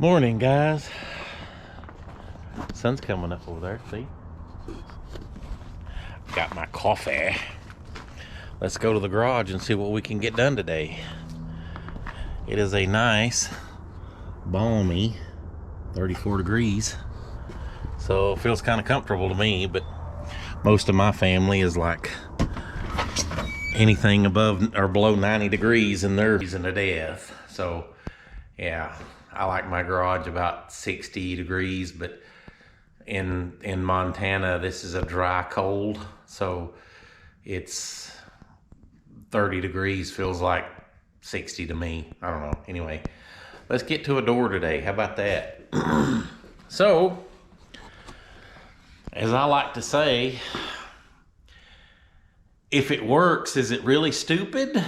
Morning, guys. Sun's coming up over there, see? Got my coffee. Let's go to the garage and see what we can get done today. It is a nice, balmy 34 degrees. So it feels kind of comfortable to me, but most of my family is like anything above or below 90 degrees and they're freezing to death. So yeah, I like my garage about 60 degrees, but in Montana, this is a dry cold. So it's 30 degrees feels like 60 to me. I don't know. Anyway, let's get to a door today. How about that? So, as I like to say, if it works, is it really stupid?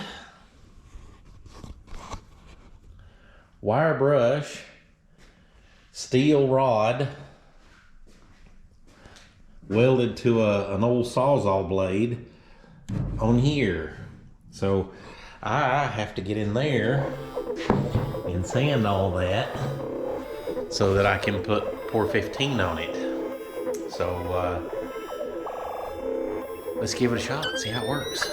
Wire brush, steel rod, welded to an old Sawzall blade on here. So I have to get in there and sand all that so that I can put pour 15 on it. So let's give it a shot, see how it works.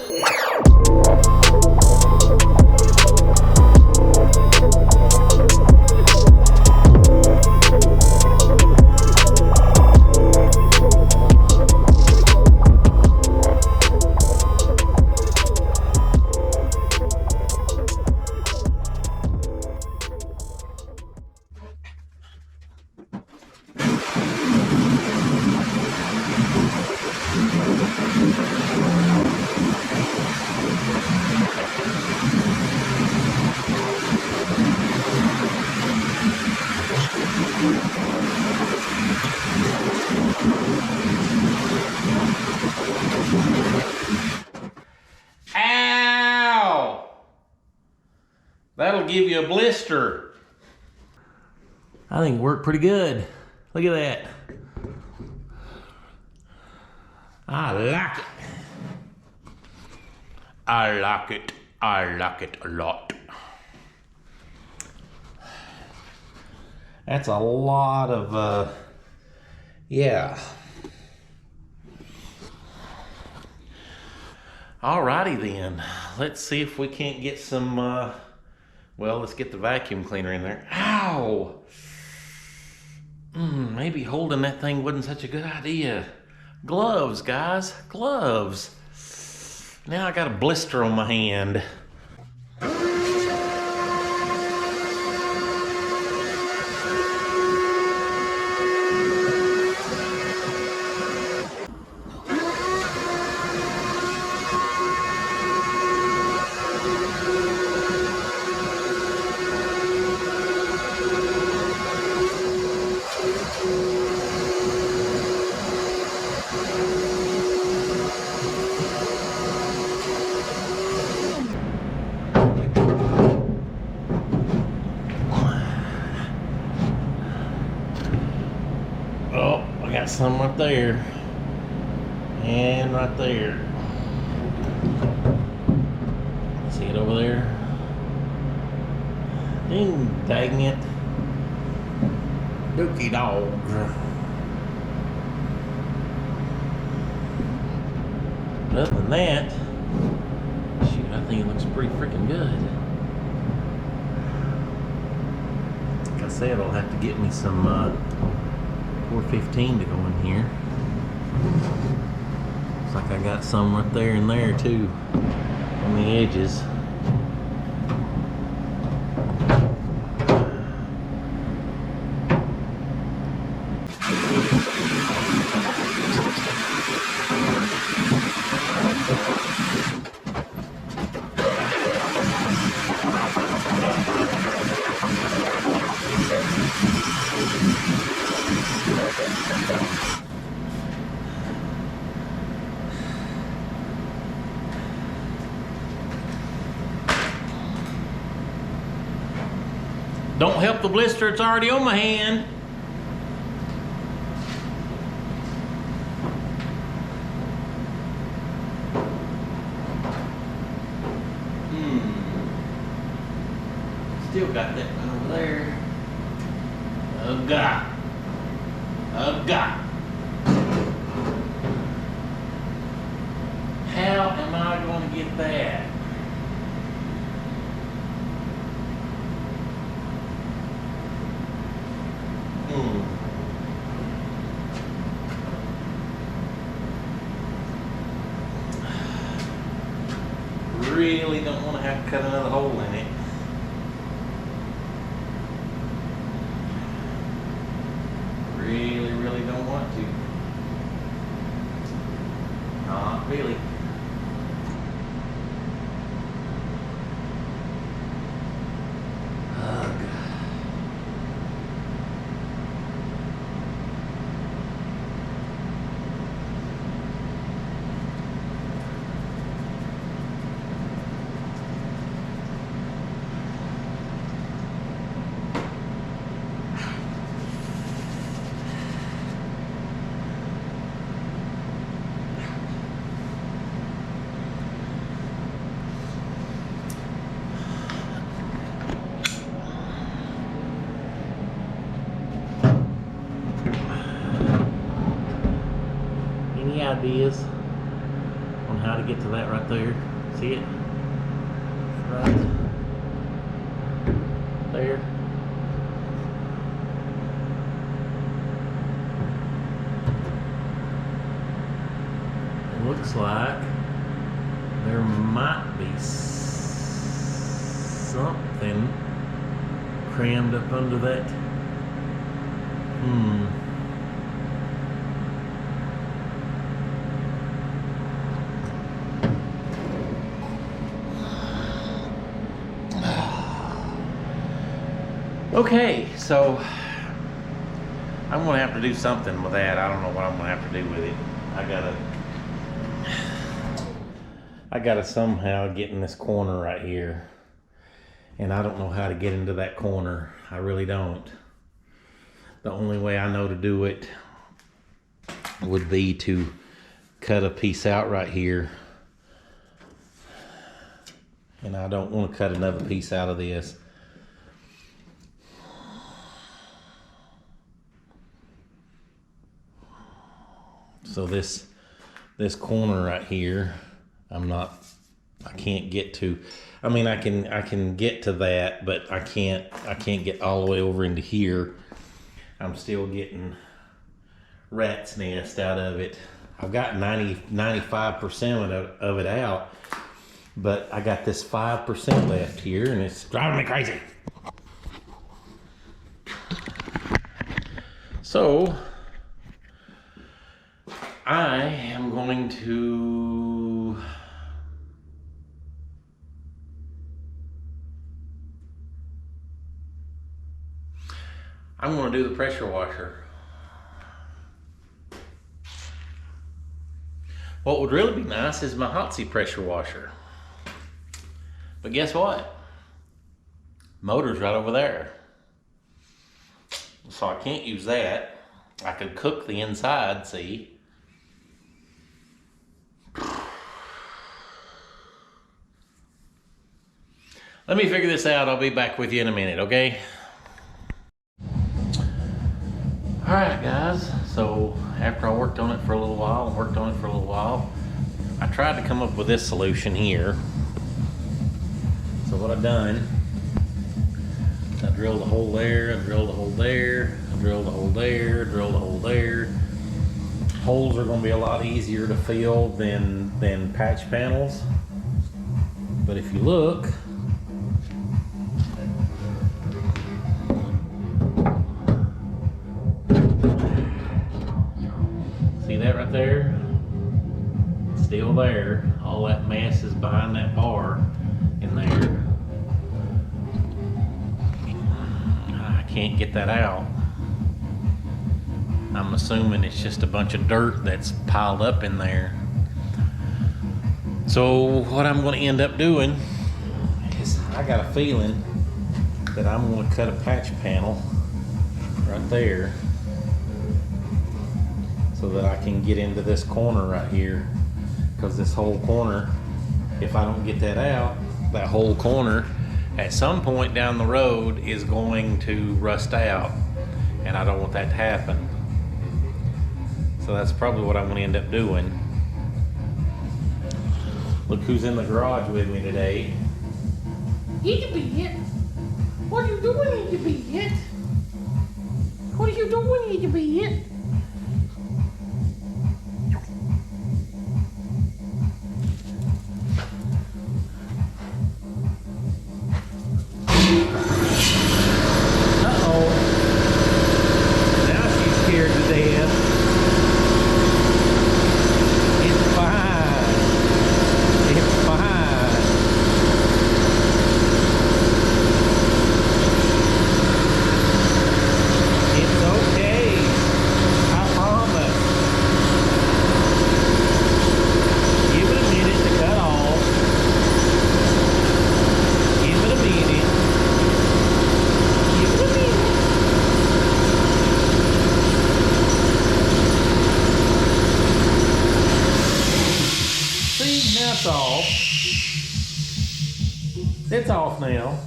Ow! That'll give you a blister. I think it worked pretty good. Look at that. I like it. I like it. I like it a lot. That's a lot of, yeah. Alrighty then. Let's see if we can't get some, well, let's get the vacuum cleaner in there. Ow! Maybe holding that thing wasn't such a good idea. Gloves, guys, gloves. Now I got a blister on my hand. Oh, I got some right there. And right there. See it over there? Dang it. Dookie dogs. Other than that, shoot, I think it looks pretty freaking good. Like I said, I'll have to get me some 415 to go in here. Looks like I got some right there and there too on the edges. Don't help the blister, it's already on my hand. Still got that one over there. Oh God. Oh God. How am I going to get that? Really don't want to have to cut another hole in it. Really don't want to. Not really. Ugh. Any ideas on how to get to that right there? See it? Right there. It looks like there might be something crammed up under that. Okay, so I'm gonna have to do something with that. I don't know what I'm gonna have to do with it. I gotta somehow get in this corner right here, and I don't know how to get into that corner. I really don't. The only way I know to do it would be to cut a piece out right here, and I don't want to cut another piece out of this. So this corner right here, I can't get to. I mean, I can get to that, but I can't get all the way over into here. I'm still getting rat's nest out of it. I've got 95% of it out, but I got this 5% left here, and it's driving me crazy. So I am going to do the pressure washer. What would really be nice is my hot seat pressure washer. But guess what? Motor's right over there. So I can't use that. I could cook the inside, see? Let me figure this out. I'll be back with you in a minute, okay? All right, guys. So after I worked on it for a little while, I tried to come up with this solution here. So what I've done, I drilled a hole there, I drilled a hole there, I drilled a hole there, drilled a hole there. Holes are going to be a lot easier to fill than patch panels. But if you look, see that right there? It's still there. All that mess is behind that bar in there. I can't get that out. I'm assuming it's just a bunch of dirt that's piled up in there. So what I'm going to end up doing is, I got a feeling that I'm going to cut a patch panel right there so that I can get into this corner right here, because this whole corner, if I don't get that out, that whole corner at some point down the road is going to rust out. and I don't want that to happen. So that's probably what I'm going to end up doing. Look who's in the garage with me today. Idiot! What are you doing, idiot? What are you doing, idiot? Uh-oh. Now she's scared to death. It's fine. It's fine. It's okay. I promise. Give it a minute to cut off. Give it a minute. Give it a minute. See, now it's off. It's off now.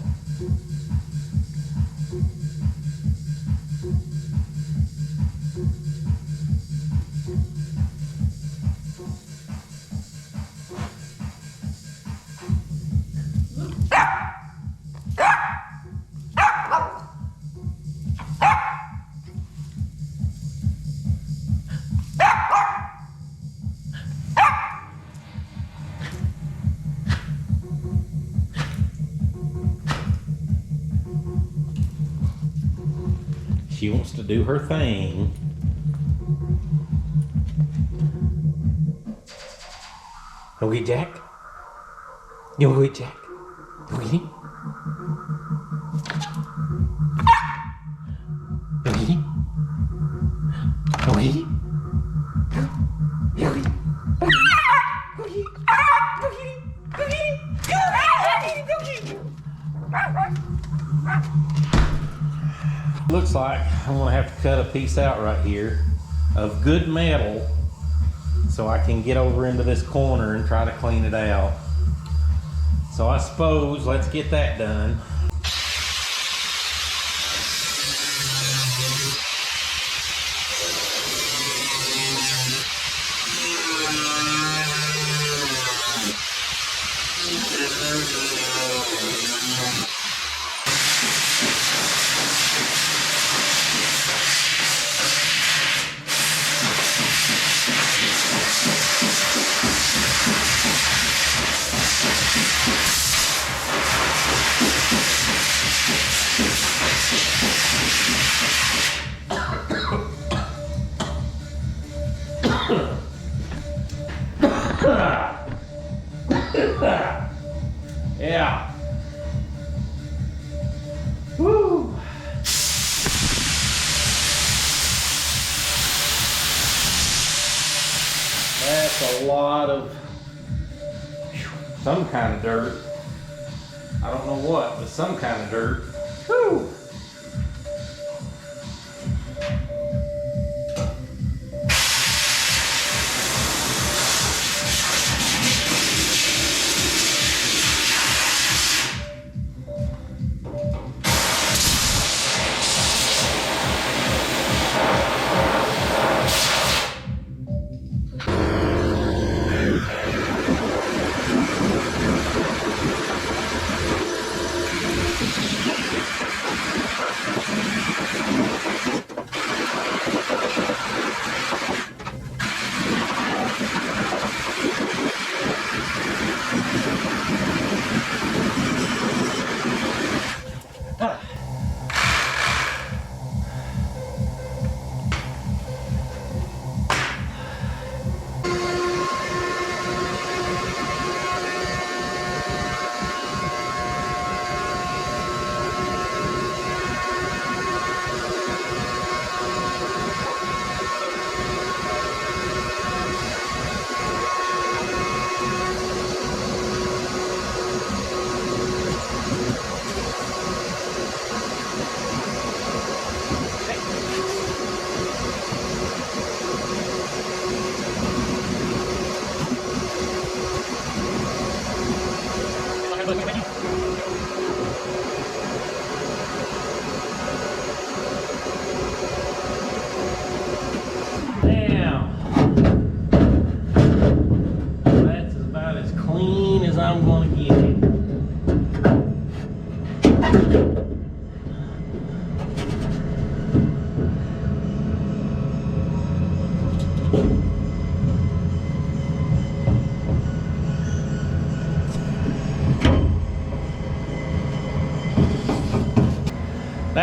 She wants to do her thing. You get Jack? You get Jack? You get him? You get him? You get him? You get him? Looks like I'm gonna have to cut a piece out right here of good metal so I can get over into this corner and try to clean it out. So I suppose let's get that done. Yeah. Woo. That's a lot of some kind of dirt. I don't know what, but some kind of dirt. Woo.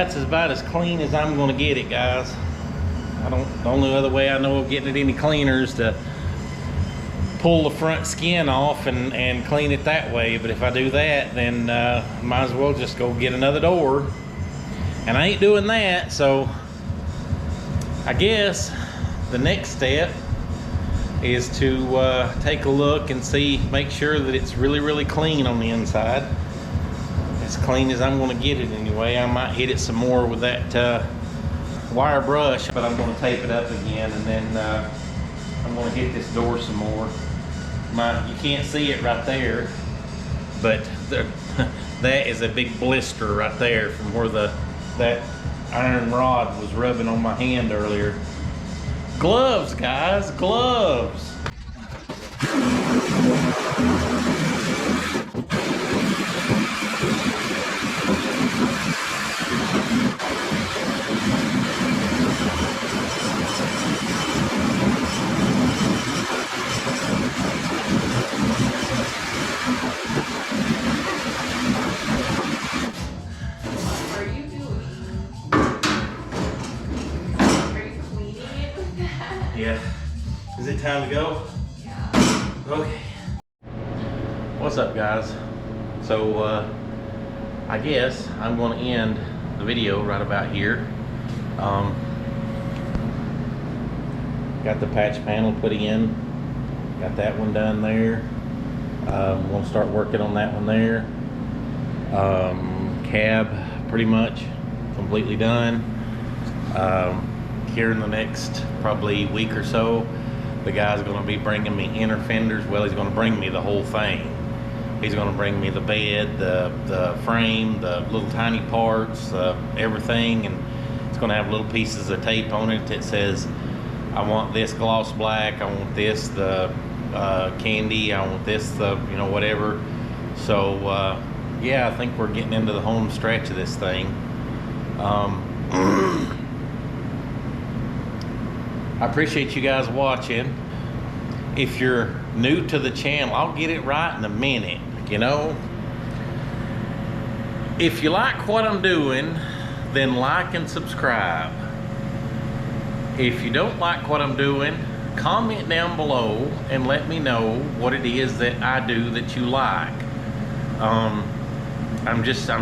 that's about as clean as I'm gonna get it, guys. The only other way I know of getting it any cleaner is to pull the front skin off and clean it that way. But if I do that, then might as well just go get another door. And I ain't doing that, so I guess the next step is to take a look and see, make sure that it's really clean on the inside. As clean as I'm gonna get it anyway. I might hit it some more with that wire brush, but I'm gonna tape it up again, and then I'm gonna hit this door some more. You can't see it right there, but that is a big blister right there from where that iron rod was rubbing on my hand earlier. Gloves, guys, gloves. Yeah. Is it time to go? Yeah. Okay. What's up, guys? So, I guess I'm going to end the video right about here. Got the patch panel put in. Got that one done there. I'm going to start working on that one there. Cab pretty much completely done. Here in the next probably week or so, the guy's going to be bringing me inner fenders. Well, he's going to bring me the whole thing. He's going to bring me the bed, the frame, the little tiny parts, everything, and it's going to have little pieces of tape on it that says, I want this gloss black, I want this the candy, I want this the whatever. So yeah, I think we're getting into the home stretch of this thing. I appreciate you guys watching. If you're new to the channel, I'll get it right in a minute, If you like what I'm doing, then like and subscribe. If you don't like what I'm doing, comment down below and let me know what it is that I do that you like. I'm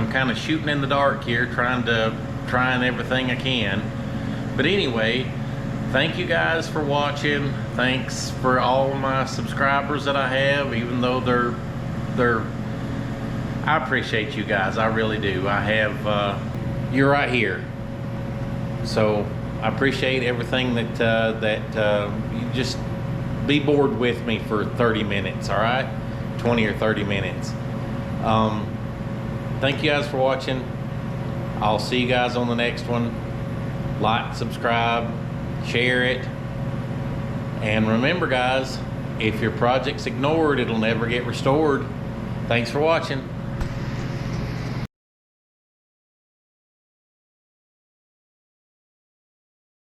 kind of shooting in the dark here, trying everything I can. But anyway, thank you guys for watching. Thanks for all my subscribers that I have, even though I appreciate you guys. I really do. I have, you're right here. So I appreciate everything that you just be bored with me for 30 minutes, all right? 20 or 30 minutes. Thank you guys for watching. I'll see you guys on the next one. Like, subscribe, share it. And remember, guys, if your project's ignored, it'll never get restored. Thanks for watching.